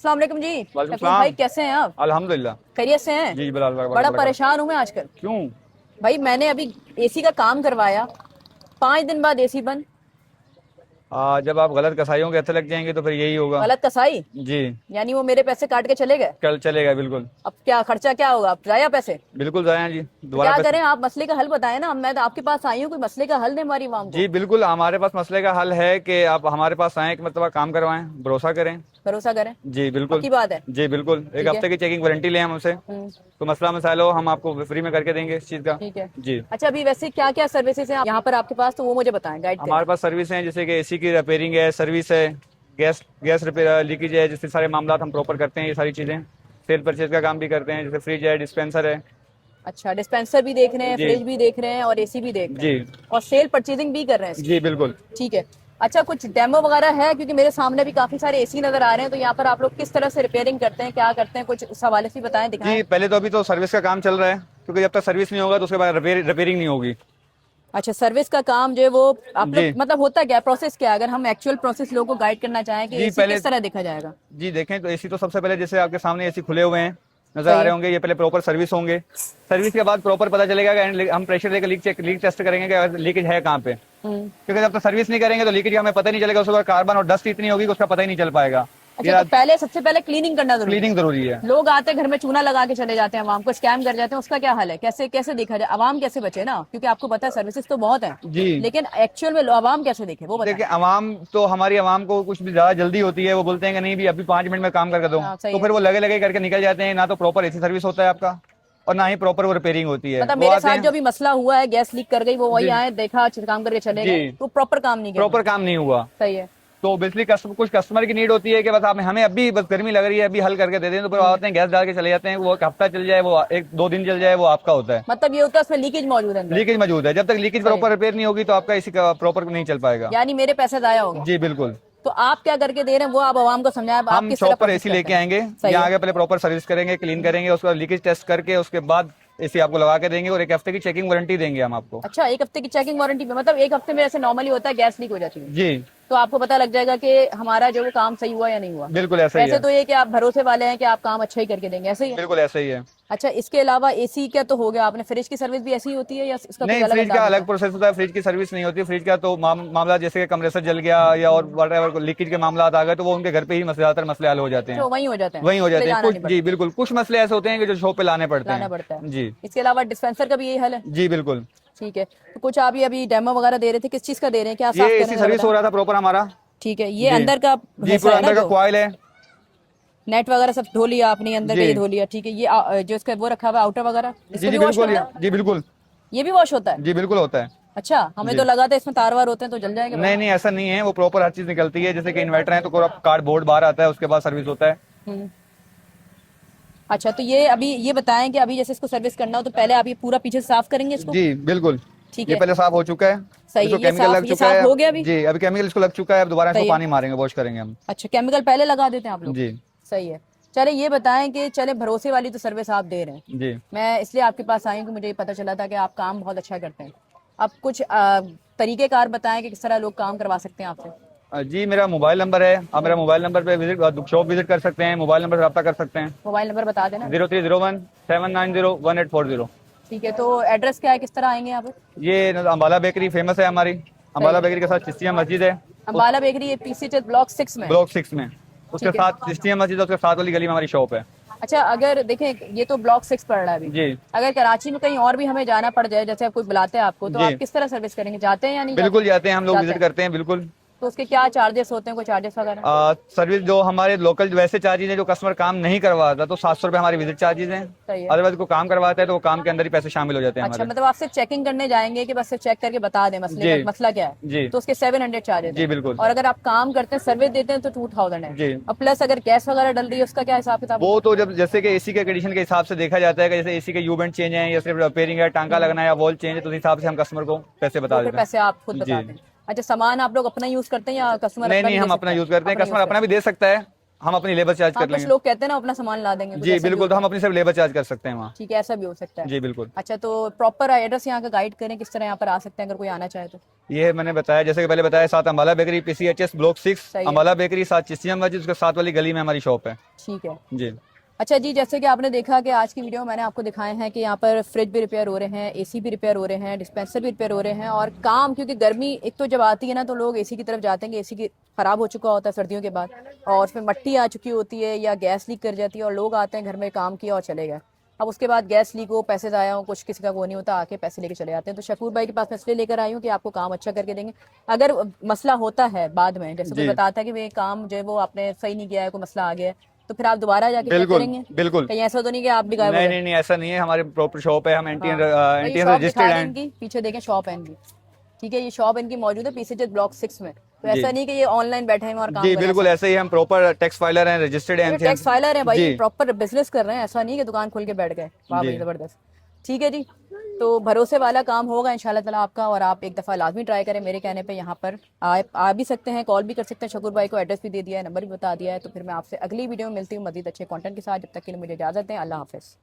अस्सलाम वालेकुम जी। वालेकुम शकील भाई कैसे हैं आप? अल्हम्दुलिल्लाह। खैरियत से हैं? जी बिलाल बड़ा परेशान हूँ मैं आजकल। क्यों? भाई मैंने अभी एसी का काम करवाया, 5 दिन बाद एसी बंद। जब आप गलत कसाईयों के हाथे लग जाएंगे तो फिर यही होगा। गलत कसाई? जी। यानी वो मेरे पैसे काट के चले गए। कल चलेगा बिल्कुल। अब क्या खर्चा क्या होगा? अब जाया पैसे? बिल्कुल जाया जी, तो दोबारा क्या पैसे। करें? आप मसले का हल बताएं ना। मैं तो आपके पास आई हूँ, कोई मसले का हल दे हमारी आवाम को। जी बिल्कुल, हमारे पास मसले का हल है कि आप हमारे पास आएँ, एक मरतबा काम करवाएं, भरोसा करें। भरोसा करें? जी बिल्कुल। पक्की बात है? जी बिल्कुल, एक ठीक है। हफ्ते की चेकिंग वारंटी लें हमसे। हम्म, तो मसला मसाइल हो हम आपको फ्री में करके देंगे इस चीज़ का। ठीक है। जी। अच्छा, अभी वैसे क्या क्या सर्विसेज हैं यहाँ पर आपके पास, तो वो मुझे बताएं, गाइड करें। हमारे पास सर्विस हैं जैसे कि एसी की रिपेयरिंग है, सर्विस है, गैस गैस रिपेयर लीकेज है, जिससे सारे मामला हम प्रॉपर करते हैं। ये सारी चीज़ें सेल परचेज का काम भी करते हैं, जैसे फ्रिज है, डिस्पेंसर है। अच्छा, डिस्पेंसर भी देख रहे हैं, जी। फ्रिज भी देख रहे हैं और एसी भी देख रहे जी। हैं, और सेल परचेजिंग भी कर रहे हैं इसकी। जी बिल्कुल। ठीक है। अच्छा, कुछ डेमो वगैरह है? क्योंकि मेरे सामने भी काफी सारे एसी नजर आ रहे हैं, तो यहाँ पर आप लोग किस तरह से रिपेयरिंग करते हैं, क्या करते हैं, कुछ उस हवाले से बताएं, दिखाएं। जी पहले तो अभी तो सर्विस का काम चल रहा है, क्योंकि जब तक सर्विस नहीं होगा तो उसके बाद रिपेयरिंग नहीं होगी। अच्छा, सर्विस का काम जो है वो आप लोग, जी। मतलब होता क्या, प्रोसेस क्या है? अगर हम एक्चुअल प्रोसेस लोगों को गाइड करना चाहें कि जी एसी पहले किस तरह देखा जाएगा। जी देखें तो एसी तो सबसे पहले जैसे आपके सामने एसी खुले हुए हैं नजर आ सही रहे है। होंगे, ये पहले प्रॉपर सर्विस होंगे। सर्विस के बाद प्रॉपर पता चलेगा कि हम प्रेशर देकर लीक टेस्ट करेंगे कि लीकेज है कहाँ पे। क्योंकि जब तक सर्विस नहीं करेंगे तो लीकेज हमें पता नहीं चलेगा, उसके बाद कार्बन और डस्ट इतनी होगी कि उसका पता ही नहीं चल पाएगा। अच्छा, तो पहले सबसे पहले क्लीनिंग करना जरूरी है। क्लीनिंग जरूरी है। लोग आते हैं घर में चूना लगा के चले जाते हैं, आवाम को स्कैम कर जाते हैं, उसका क्या हल है? कैसे कैसे देखा जाए, आवाम कैसे बचे ना, क्योंकि आपको पता है सर्विसेज तो बहुत है, जी। लेकिन एक्चुअल में आवाम कैसे देखे वो बताएं। देखिए आवाम तो, हमारी आवाम को कुछ भी ज्यादा जल्दी होती है, वो बोलते हैं कि नहीं भी अभी 5 मिनट में काम करके दो, हाँ, सही तो है। फिर वो लगे लगे करके निकल जाते हैं। ना तो प्रॉपर एसी सर्विस होता है आपका, और ना ही प्रॉपर वो रिपेयरिंग होती है। मतलब वो मेरे आते साथ जो हैं। भी मसला हुआ है, गैस लीक कर गई, वो वही जी। आए, देखा, काम करके चले जी। गए, तो प्रॉपर काम नहीं किया प्रॉपर उन्होंने। काम नहीं हुआ। सही है। तो बेसिकली कुछ कस्टमर की नीड होती है कि बस आप हमें अभी बस गर्मी लग रही है, अभी हल करके दे दें, तो फिर वो आते हैं, गैस डाल के चले जाते हैं। वो एक हफ्ता चल जाए, वो एक दो दिन चल जाए, वो आपका होता है। मतलब ये होता है उसमें लीकेज मौजूद है अंदर। लीकेज मौजूद है, जब तक लीकेज सही है। प्रॉपर रिपेयर नहीं होगी तो आपका इसी का प्रॉपर नहीं चल पाएगा। यानी मेरे पैसे जाया हो गए। जी बिल्कुल। तो आप क्या करके दे रहे हैं वो आप आवाम को समझाएं, आप हम किस तरह शॉप पर प्रोसेस एसी करते लेके हैं। आएंगे, सही यहाँ है। आगे पहले प्रॉपर सर्विस करेंगे, क्लीन करेंगे, उसके बाद लीकेज टेस्ट करके उसके बाद एसी आपको लगा के देंगे, और एक हफ्ते की चेकिंग वारंटी देंगे हम आपको। अच्छा, 1 हफ्ते की चेकिंग वारंटी पे, मतलब 1 हफ्ते में ऐसे नॉर्मली होता है गैस लीक हो जाती है, जी तो आपको पता लग जाएगा कि हमारा जो वो काम सही हुआ या नहीं हुआ। बिल्कुल ऐसा ही ऐसे है। तो ये कि आप भरोसे वाले हैं कि आप काम अच्छा ही करके देंगे, ऐसे ही है। बिल्कुल ऐसा ही है। अच्छा, इसके अलावा एसी क्या तो हो गया, आपने फ्रिज की सर्विस भी ऐसी ही होती है या इसका कुछ नहीं, अलग फ्रिज का अंदाज होता अलग है? प्रोसेस होता है, फ्रिज की सर्विस नहीं होती। फ्रिज का तो मामला जैसे कि कंप्रेसर जल गया या और वट लीकेज के मामला आ गए, तो वो उनके घर पे ही ज्यादातर मसले हल हो जाते जो हैं। वहीं हो जाते हैं, वहीं हो उसके लिए जाते हैं जाना कुछ। नहीं जी पड़ता। बिल्कुल, कुछ मसले ऐसे होते हैं कि जो शॉप पे लाने पड़ते लाना हैं। पड़ता है। जी। इसके अलावा डिस्पेंसर का भी यही हल है? जी बिल्कुल। ठीक है। तो कुछ आप ये अभी डेमो वगैरह दे रहे थे, किस चीज का दे रहे हैं, क्या ये साफ एसी करें जरा सर्विस हो बताएं। रहा था प्रॉपर हमारा। ठीक है, ये जी। अंदर का जी हिस्सा पूरा है ना, अंदर का जो कॉइल है। नेट वगैरह सब धो लिया आपने, अंदर का जी। ये धो लिया, ठीक है। ये जो इसका वो रखा हुआ है आउटर वगैरह, जी इसको जी भी वॉश बिल्कुल। करना है? जी बिल्कुल। ये भी वॉश होता है? जी बिल्कुल होता है। अच्छा, हमें जी। तो लगा था इसमें तार वार होते हैं तो जल जाएंगे नहीं बाहर। नहीं, ऐसा नहीं है, वो प्रॉपर हर चीज निकलती है। जैसे कि इन्वर्टर है तो पूरा कार्डबोर्ड बाहर आता है, उसके बाद सर्विस होता है। हम्म। अच्छा, तो ये अभी ये बताएं कि अभी जैसे इसको सर्विस करना हो तो पहले आप ये पूरा पीछे से साफ करेंगे इसको? जी बिल्कुल। ठीक ये है। पहले साफ हो चुका है। सही है, इसको केमिकल लग ये चुका साफ है। हो गया अभी? जी अभी केमिकल इसको लग चुका है, अब दोबारा इसको सही है। पानी मारेंगे, वॉश करेंगे हम। अच्छा, केमिकल पहले लगा देते हैं आप लोग? जी। सही है। चले ये बताएं कि चले भरोसे वाली तो सर्विस आप दे रहे हैं, जी। मैं इसलिए आपके पास आई हूँ कि मुझे ये पता चला था कि आप काम बहुत अच्छा करते हैं। अब कुछ तरीकेकार बताएं कि किस तरह लोग काम करवा सकते हैं आपसे। जी मेरा मोबाइल नंबर है, आप मेरा मोबाइल नंबर पे शॉप विजिट कर सकते हैं, मोबाइल नंबर से रब्ता कर सकते हैं। मोबाइल नंबर बता देना। 0301-790-1840। ठीक है, तो एड्रेस क्या है, किस तरह आएंगे यहाँ पे? ये अम्बाला बेकरी फेमस है हमारी। अम्बाला बेकरी के साथ चिश्तिया मस्जिद है, अम्बाला बेकरी, ये पीसी ब्लॉक 6 में? ब्लॉक 6 में। उसके ठीक है। साथ चिश्तिया मस्जिद है, उसके साथ वाली गली में हमारी शॉप है। अच्छा, अगर देखें ये तो ब्लॉक 6 पड़ रहा है अभी, जी। अगर कराची में कहीं और भी हमें जाना पड़ जाए, जैसे कोई बुलाते हैं आपको, तो जी आप किस तरह सर्विस करेंगे, जाते हैं या नहीं बिल्कुल जाते हैं, हम लोग जाते विजिट हैं? करते हैं बिल्कुल। तो उसके क्या चार्जेस होते हैं, कोई चार्जेस वगैरह? सर्विस जो हमारे लोकल वैसे चार्जेज हैं, जो कस्टमर काम नहीं करवाता तो 700 रुपये हमारी विजिट चार्जेज हैं। सही है। अदरवाइज को काम करवाता है तो वो काम के अंदर ही पैसे शामिल हो जाते हैं अच्छा, हमारे। मतलब आपसे चेकिंग करने जाएंगे कि बस सिर्फ चेक करके बता दें जी। मसला क्या है, जी। तो उसके 700 चार्जेस जी बिल्कुल। और अगर आप काम करते हैं, सर्विस देते हैं, तो 2000 है। जी। और प्लस अगर गैस वगैरह डल रही है, उसका क्या हिसाब किताब? वो तो जब जैसे कि एसी के कंडीशन के हिसाब से देखा जाता है कि जैसे एसी के यूवेंट चेंज है या सिर्फ रिपेयरिंग है, टांका लगना है या वॉल चेंज है, तो उस हिसाब से हम कस्टमर को पैसे बता तो फिर देते हैं। पैसे आप खुद जी। बताते हैं? अच्छा, सामान आप लोग अपना यूज करते हैं या कस्टमर नहीं अपना नहीं, भी हम दे अपना सकता है? यूज करते हैं, अपना कस्टमर use अपना भी दे सकता है। हम अपनी लेबर चार्ज हाँ, कर कुछ लेंगे। लोग कहते हैं ना अपना सामान ला देंगे, कुछ जी ऐसा भी बिल्कुल, तो होता हम अपनी सिर्फ लेबर चार्ज कर सकते हैं वहाँ। है। ठीक है, ऐसा भी हो सकता है। जी बिल्कुल। अच्छा, तो प्रॉपर एड्रेस यहाँ का गाइड करें, किस तरह यहाँ पर आ सकते हैं अगर कोई आना चाहे तो। ये मैंने बताया, जैसे कि पहले बताया, 7 अम्बाला बेकरी, PCHS ब्लॉक 6 सही है। अम्बाला बेकरी, 7 चिश्तिया मस्जिद, उसके 7 वाली गली में हमारी शॉप है। ठीक है। जी। अच्छा जी, जैसे कि आपने देखा कि आज की वीडियो में मैंने आपको दिखाए हैं कि यहाँ पर फ्रिज भी रिपेयर हो रहे हैं, एसी भी रिपेयर हो रहे हैं, डिस्पेंसर भी रिपेयर हो रहे हैं, और काम, क्योंकि गर्मी एक तो जब आती है ना तो लोग एसी की तरफ जाते हैं कि एसी की खराब हो चुका होता है सर्दियों के बाद, और उसमें मट्टी आ चुकी होती है या गैस लीक कर जाती है, और लोग आते हैं घर में काम किया और चले गए। अब उसके बाद गैस लीक हो, पैसे ज़ाया हो, कुछ किसी का वो नहीं होता, आके पैसे लेके चले जाते हैं। तो शकूर भाई के पास मैं इसलिए लेकर आई हूँ कि आपको काम अच्छा करके देंगे। अगर मसला होता है बाद में, जैसे कोई जी बताता है कि भाई काम जो है वो आपने सही नहीं किया है, कोई मसला आ गया है, तो फिर आप दोबारा जाके चेक बिल्कुल करेंगे। बिल्कुल। कहीं ऐसा तो नहीं कि आप भी गायब हो नहीं गए। नहीं नहीं, ऐसा नहीं है, हमारी प्रॉपर शॉप है, हम हाँ, एनटीएन तो ये एनटीएन शॉप दिखा रजिस्टर्ड दें हैं। इनकी, पीछे देखें शॉप है इनकी। ठीक है, ये शॉप इनकी मौजूद है PCHS ब्लॉक 6 में। तो जी ऐसा नहीं कि ये ऑनलाइन बैठे हैं और काम जी कर रहे बिल्कुल, हैं। ऐसे ही हम प्रॉपर टैक्स फाइलर हैं, रजिस्टर्ड हैं। टैक्स फाइलर है भाई, जी प्रॉपर बिजनेस कर रहे हैं, ऐसा नहीं कि दुकान खोल के बैठ गए। वाह जी भाई, जबरदस्त। ठीक है जी, तो भरोसे वाला काम होगा इंशाल्लाह ताला आपका, और आप एक दफ़ा लाजमी ट्राई करें मेरे कहने पे। यहाँ पर आ भी सकते हैं, कॉल भी कर सकते हैं। शकूर भाई को एड्रेस भी दे दिया है, नंबर भी बता दिया है। तो फिर मैं आपसे अगली वीडियो में मिलती हूँ मजीद अच्छे कंटेंट के साथ। जब तक के लिए मुझे इजाज़त दें, अल्लाह हाफिज़।